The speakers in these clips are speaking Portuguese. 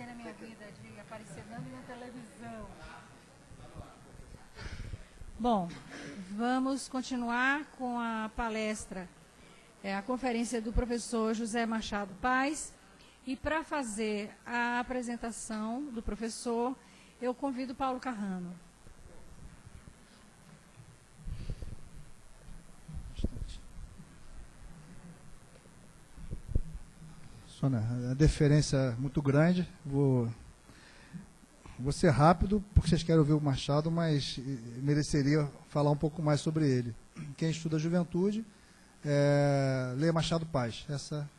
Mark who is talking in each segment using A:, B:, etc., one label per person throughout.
A: comecei na minha vida de aparecer dando na televisão. Bom, vamos continuar com a palestra, a conferência do professor José Machado Paz. E para fazer a apresentação do professor, eu convido Paulo Carrano.
B: Sônia, a deferência é muito grande. Vou ser rápido, porque vocês querem ouvir o Machado, mas mereceria falar um pouco mais sobre ele. Quem estuda a juventude, leia Machado Paz. Essa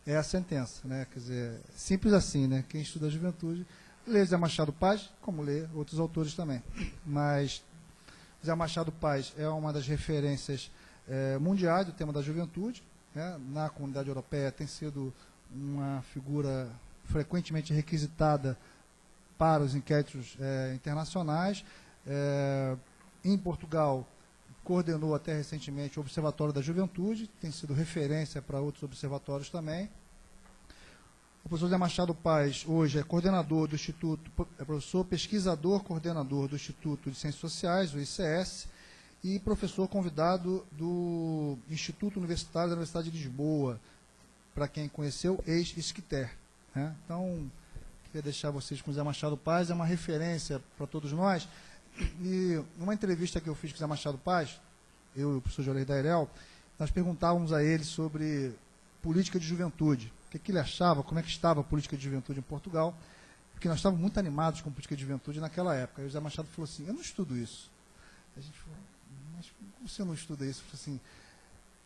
B: é a sentença, né? Quer dizer, simples assim, né? Quem estuda a juventude, lê Zé Machado Paz, como lê outros autores também. Mas Zé Machado Paz é uma das referências mundiais do tema da juventude, né? Na comunidade europeia tem sido uma figura frequentemente requisitada para os inquéritos internacionais. Em Portugal, coordenou até recentemente o Observatório da Juventude, tem sido referência para outros observatórios também. O professor Zé Machado Paz, hoje, é coordenador do Instituto, professor pesquisador coordenador do Instituto de Ciências Sociais, o ICS, e professor convidado do Instituto Universitário da Universidade de Lisboa, para quem conheceu, ex-Isquiter, né? Então, queria deixar vocês com o Zé Machado Paz, é uma referência para todos nós. E numa entrevista que eu fiz com o Zé Machado Paz, eu e o professor Jorge Dairel, nós perguntávamos a ele sobre política de juventude, o que ele achava, como é que estava a política de juventude em Portugal, porque nós estávamos muito animados com política de juventude naquela época. Aí o Zé Machado falou assim, eu não estudo isso. A gente falou, mas como você não estuda isso? Eu falei assim,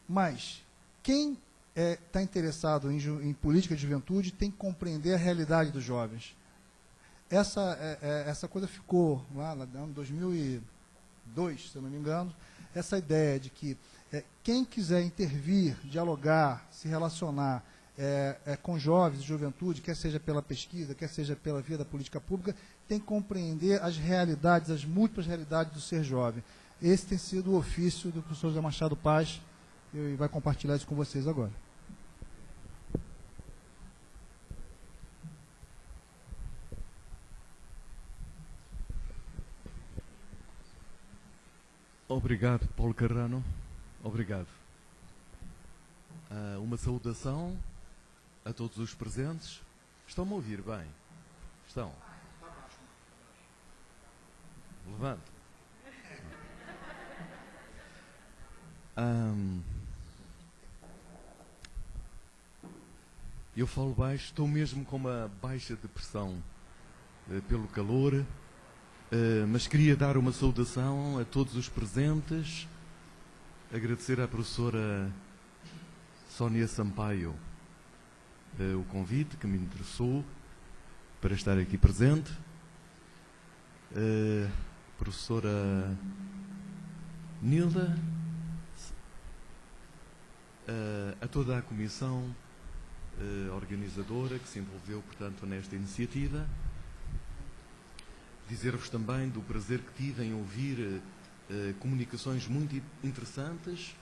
B: mas quem está interessado em política de juventude tem que compreender a realidade dos jovens. Essa coisa ficou lá no ano 2002, se eu não me engano, essa ideia de que quem quiser intervir, dialogar, se relacionar com jovens e juventude, quer seja pela pesquisa, quer seja pela via da política pública, tem que compreender as realidades, as múltiplas realidades do ser jovem. Esse tem sido o ofício do professor José Machado Paz, e vai compartilhar isso com vocês agora.
C: Obrigado, Paulo Carrano. Obrigado. Uma saudação a todos os presentes. Estão-me a ouvir bem? Estão? Levante. Eu falo baixo, estou mesmo com uma baixa depressão pelo calor. Mas queria dar uma saudação a todos os presentes, agradecer à professora Sónia Sampaio o convite que me interessou para estar aqui presente, professora Nilda, a toda a comissão organizadora que se envolveu, portanto, nesta iniciativa. Dizer-vos também do prazer que tive em ouvir comunicações muito interessantes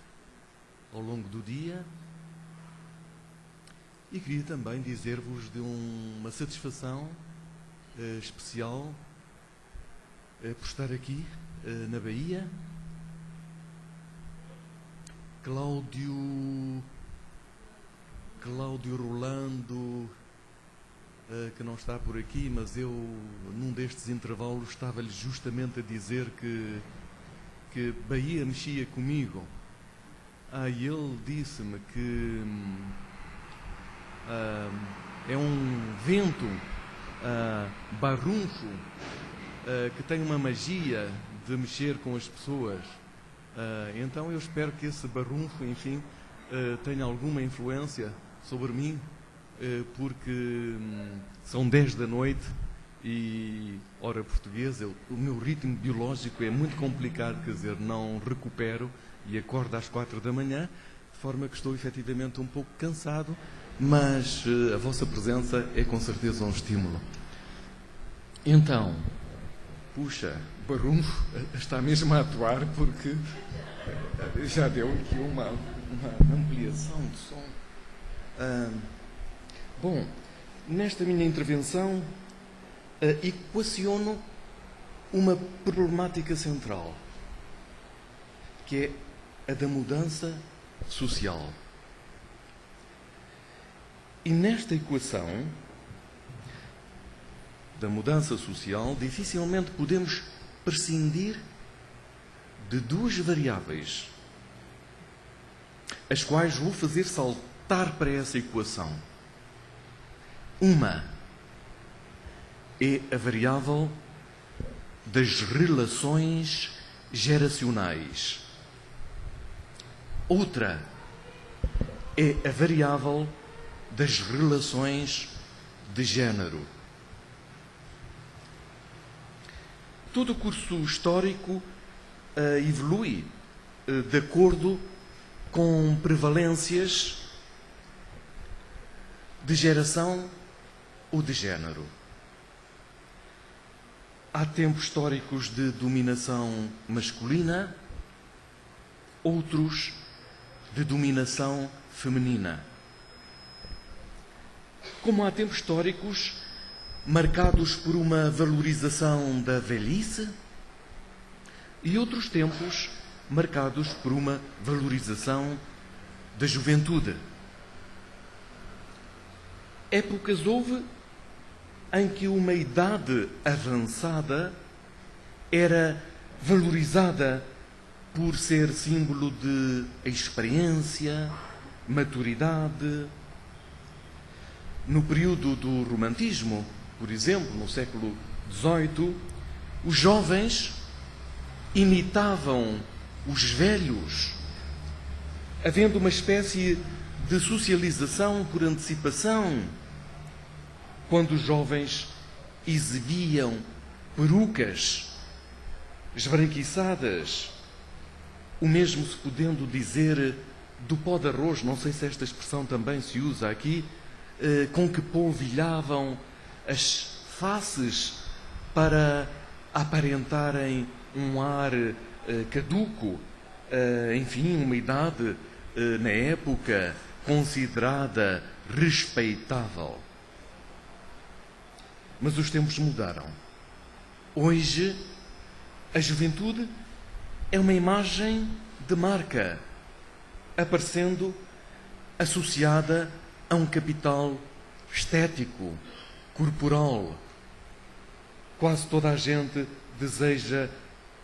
C: ao longo do dia, e queria também dizer-vos de uma satisfação especial por estar aqui na Bahia. Cláudio Rolando, que não está por aqui, mas eu, num destes intervalos, estava-lhe justamente a dizer que Bahia mexia comigo. E ele disse-me que é um vento barrunfo que tem uma magia de mexer com as pessoas. Então eu espero que esse barrunfo, enfim, tenha alguma influência sobre mim, porque são 10 da noite e, hora portuguesa, o meu ritmo biológico é muito complicado, quer dizer, não recupero e acordo às 4 da manhã, de forma que estou efetivamente um pouco cansado, mas a vossa presença é com certeza um estímulo. Então, puxa, Barrunfo está mesmo a atuar, porque já deu aqui uma ampliação de som. Bom, nesta minha intervenção, equaciono uma problemática central, que é a da mudança social. E nesta equação da mudança social, dificilmente podemos prescindir de duas variáveis, as quais vou fazer saltar para essa equação. Uma é a variável das relações geracionais. Outra é a variável das relações de género. Todo o curso histórico evolui de acordo com prevalências de geração ou de género. Há tempos históricos de dominação masculina, outros de dominação feminina. Como há tempos históricos marcados por uma valorização da velhice e outros tempos marcados por uma valorização da juventude. Épocas houve em que uma idade avançada era valorizada por ser símbolo de experiência, maturidade. No período do romantismo, por exemplo, no século XVIII, os jovens imitavam os velhos, havendo uma espécie de socialização por antecipação, quando os jovens exibiam perucas esbranquiçadas, o mesmo se podendo dizer do pó de arroz, não sei se esta expressão também se usa aqui, com que polvilhavam as faces para aparentarem um ar caduco, enfim, uma idade na época considerada respeitável. Mas os tempos mudaram. Hoje, a juventude é uma imagem de marca, aparecendo associada a um capital estético, corporal. Quase toda a gente deseja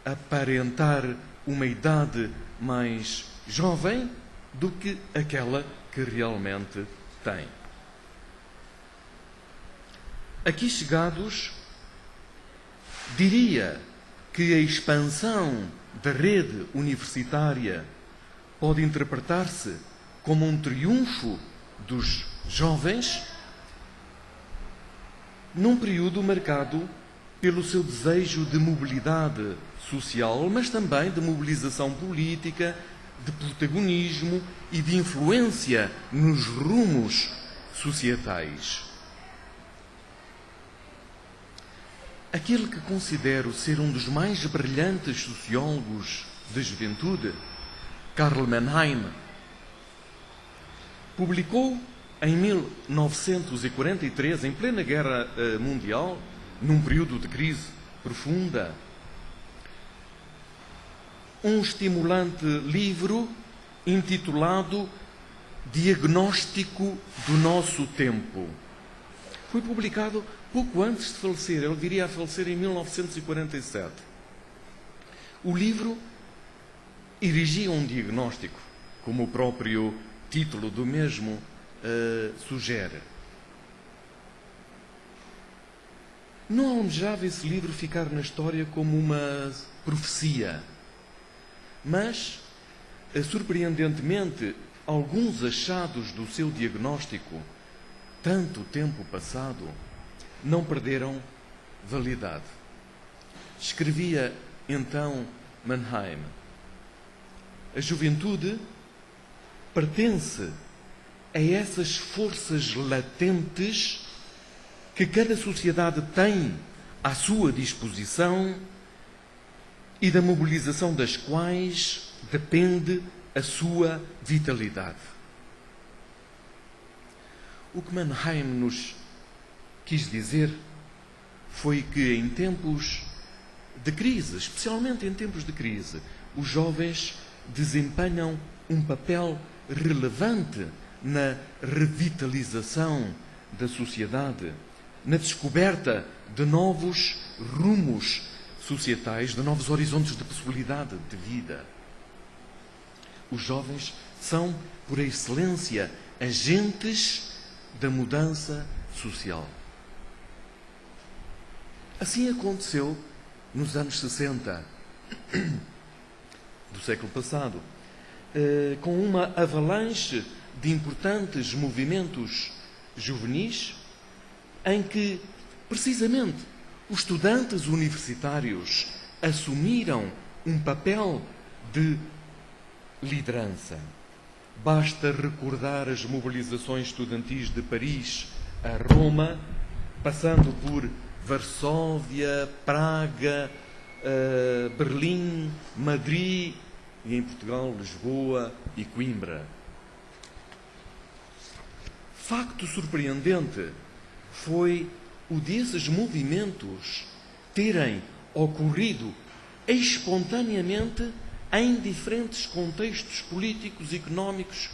C: aparentar uma idade mais jovem do que aquela que realmente tem. Aqui chegados, diria que a expansão da rede universitária pode interpretar-se como um triunfo dos jovens num período marcado pelo seu desejo de mobilidade social, mas também de mobilização política, de protagonismo e de influência nos rumos societais. Aquele que considero ser um dos mais brilhantes sociólogos da juventude, Karl Mannheim, publicou em 1943, em plena Guerra Mundial, num período de crise profunda, um estimulante livro intitulado Diagnóstico do Nosso Tempo. Foi publicado pouco antes de falecer. Ele viria a falecer em 1947. O livro erigia um diagnóstico, como o próprio título do mesmo sugere. Não almejava esse livro ficar na história como uma profecia, mas, surpreendentemente, alguns achados do seu diagnóstico, tanto tempo passado, não perderam validade. Escrevia então Mannheim: a juventude pertence a essas forças latentes que cada sociedade tem à sua disposição e da mobilização das quais depende a sua vitalidade. O que Mannheim nos
D: quis dizer foi que em tempos de crise, especialmente em tempos de crise, os jovens desempenham um papel relevante na revitalização da sociedade, na descoberta de novos rumos societais, de novos horizontes de possibilidade de vida. Os jovens são, por excelência, agentes da mudança social. Assim aconteceu nos anos 60 do século passado, com uma avalanche de importantes movimentos juvenis, em que, precisamente, os estudantes universitários assumiram um papel de liderança. Basta recordar as mobilizações estudantis de Paris a Roma, passando por Varsóvia, Praga, Berlim, Madrid e, em Portugal, Lisboa e Coimbra. Facto surpreendente foi o desses movimentos terem ocorrido espontaneamente em diferentes contextos políticos, económicos,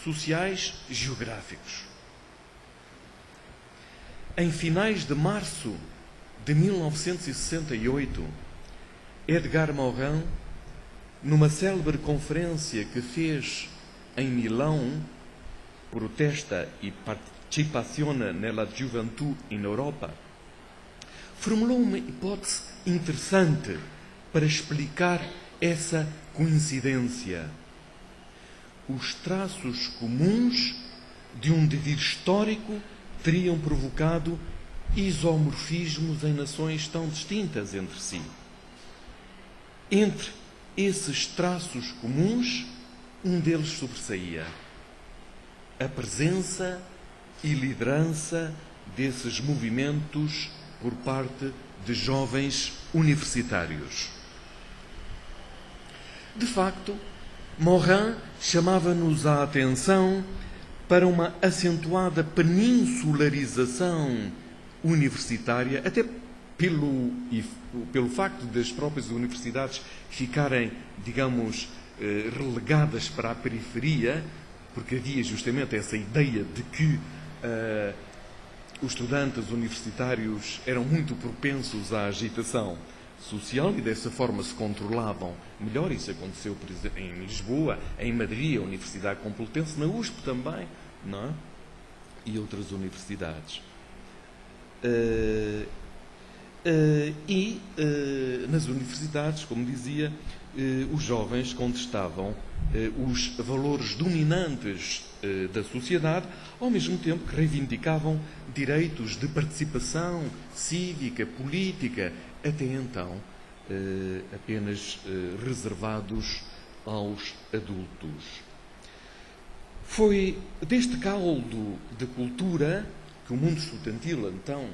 D: sociais, geográficos. Em finais de março de 1968, Edgar Morin, numa célebre conferência que fez em Milão, Protesta e Participazione nella Gioventù in Europa, formulou uma hipótese interessante para explicar essa coincidência. Os traços comuns de um devir histórico teriam provocado isomorfismos em nações tão distintas entre si. Entre esses traços comuns, um deles sobressaía: a presença e liderança desses movimentos por parte de jovens universitários. De facto, Morin chamava-nos a atenção para uma acentuada peninsularização universitária, até pelo facto das próprias universidades ficarem, digamos, relegadas para a periferia, porque havia justamente essa ideia de que os estudantes universitários eram muito propensos à agitação social e dessa forma se controlavam melhor. Isso aconteceu, por exemplo, em Lisboa, em Madrid, a Universidade Complutense, na USP também, não é? E outras universidades. Nas universidades, como dizia, os jovens contestavam os valores dominantes da sociedade, ao mesmo tempo que reivindicavam direitos de participação cívica, política, até então apenas reservados aos adultos. Foi deste caldo de cultura que o mundo estudantil então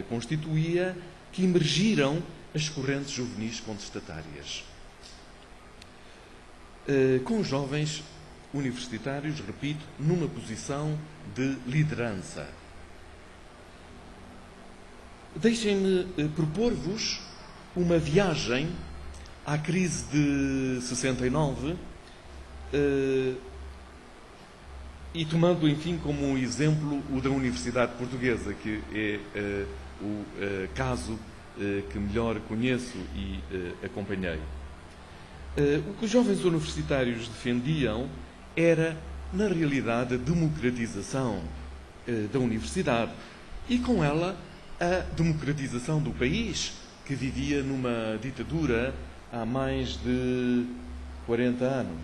D: constituía que emergiram as correntes juvenis contestatárias. Com jovens universitários, repito, numa posição de liderança. Deixem-me propor-vos uma viagem à crise de 69 e tomando, enfim, como exemplo o da Universidade Portuguesa, que é o caso que melhor conheço e acompanhei. O que os jovens universitários defendiam era, na realidade, a democratização da universidade e, com ela, a democratização do país, que vivia numa ditadura há mais de 40 anos.